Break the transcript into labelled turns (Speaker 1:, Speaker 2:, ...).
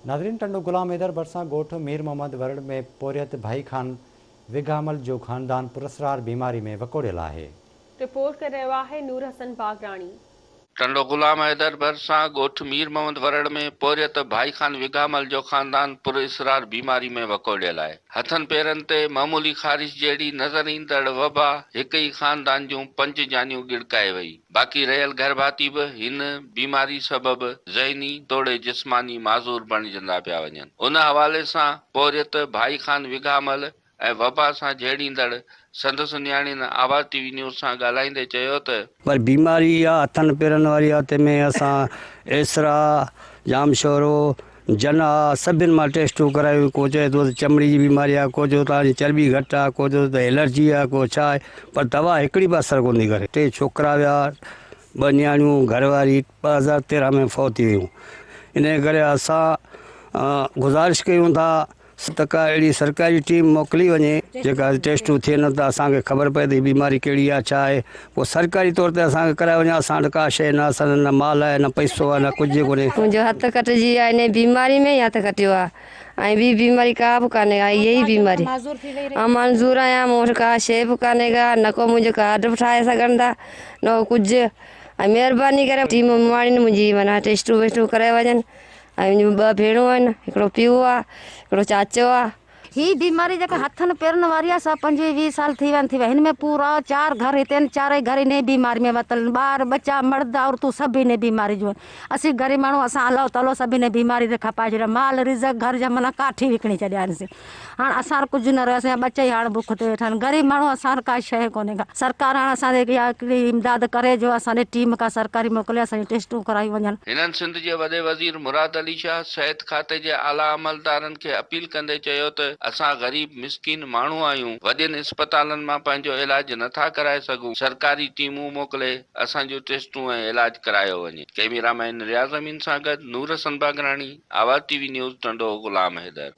Speaker 1: नाज़रीन, टंडो गुलाम हैदर भरिसां ॻोठ मीर मोहम्मद वरड़ में पोरियत भाई खान विघामल जो ख़ानदान पुरस्रार बीमारी में वकोड़ियल आहे।
Speaker 2: रिपोर्ट कर रहा है नूर हसन बागरानी।
Speaker 3: टंडो गुलाम हैदर भरिसां ॻोठ मीर मोहम्मद वरड़ में पोरियत भाई खान विघामल जो ख़ानदान पुरस्रार बीमारी में वकोड़ियल आहे। हथनि पेरनि ते मामूली ख़ारिश जहिड़ी नज़र ईंदड़ वबा हिक ई ख़ानदान जूं 5 जानियूं गिड़काए वई। बाक़ी रहियल घरभाती बि हिन बीमारी सबबि ज़हनी तोड़े जिस्मानी माज़ूर बणिजंदा पिया वञनि। उन हवाले सां पोरियत भाई खान विघामल ऐं वबा सां जहिड़ींदड़ संदसि न्याणीनि आवाज़ टीवी न्यूज़ सां ॻाल्हाईंदे चयो त
Speaker 4: पर बीमारी आहे हथनि पेरनि वारी आहे। तंहिंमें असां एसरा जामशोरो जना सभिनि मां टेस्टूं करायूं। को चए थो त चमड़ी जी बीमारी आहे, को चए थो तव्हांजी चर्बी घटि आहे, को चए थो त एलर्जी आहे, को छा आहे, पर दवा हिकिड़ी बि असरु कोन थी करे। 3 छोकिरा विया, 2 न्याणियूं, घरवारी 2013 में फौत थी वियूं। इन करे असां गुज़ारिश कयूं था त का अहिड़ी सरकारी टीम मोकिली वञे जेका टेस्टूं थियनि त असांखे ख़बर पए त बीमारी कहिड़ी आहे, छा आहे, पोइ सरकारी तौर ते असांखे कराए वञे। असां वटि का शइ न, असां न माल आहे, न पैसो आहे, न कुझु कोन्हे।
Speaker 5: मुंहिंजो हथु कटिजी आहे, इन बीमारी में ई हथु कटियो आहे ऐं ॿी बीमारी का बि कान्हे का, इहा ई बीमारी मंज़ूर आहियां। मूं वटि का शइ बि कान्हे का, न को मुंहिंजो कार्ड बि ठाहे सघनि था, न कुझु। ऐं महिरबानी करे टीम माण्हुनि मुंहिंजी माना टेस्टूं वेस्टूं कराए वञनि। ऐं मुंहिंजूं 2 भेणूं आहिनि, हिकिड़ो पीउ आहे, हिकिड़ो चाचो आहे।
Speaker 6: ही बीमारी जेका हथनि पेरनि वारी आहे, सा 25-20 साल थी विया। हिन में पूरा 4 घर हिते आहिनि, 4 घर इन बीमारी में वतल, ॿार बच्चा मर्द औरतूं सभु इन बीमारी जो आहिनि। असीं ग़रीब माण्हू, असां अलो तलो सभु इन बीमारी ते खपाए छॾिया। माल रिज़क घर जा माना काठी विकिणी छॾिया आहिनि। हाणे असां वटि कुझु न रहियो, असांजा बच्चा ई हाणे बुख ते वेठा आहिनि। ग़रीब माण्हू, असां वटि का शइ कोन्हे का। सरकार हाणे असांजे हिकिड़ी इमदाद करे जो असांजे टीम का सरकारी मोकिले असांजी टेस्टूं कराई वञनि।
Speaker 3: हिननि सिंध जे वॾे वज़ीर मुराद अली शाह सिहत खाते जे आला अमलदारनि खे अपील कंदे चयो त असां ग़रीब मिसकीन माण्हू आहियूं, वॾनि इस्पतालनि मां पंहिंजो इलाज नथा कराए सघूं। सरकारी टीमूं मोकिले असांजूं टेस्टूं ऐं इलाज करायो वञे। कैमरामैन रियाज़ अमीन सां गॾु नूर हसन बागरानी, आवाज़ टीवी न्यूज़, टंडो गुलाम हैदर।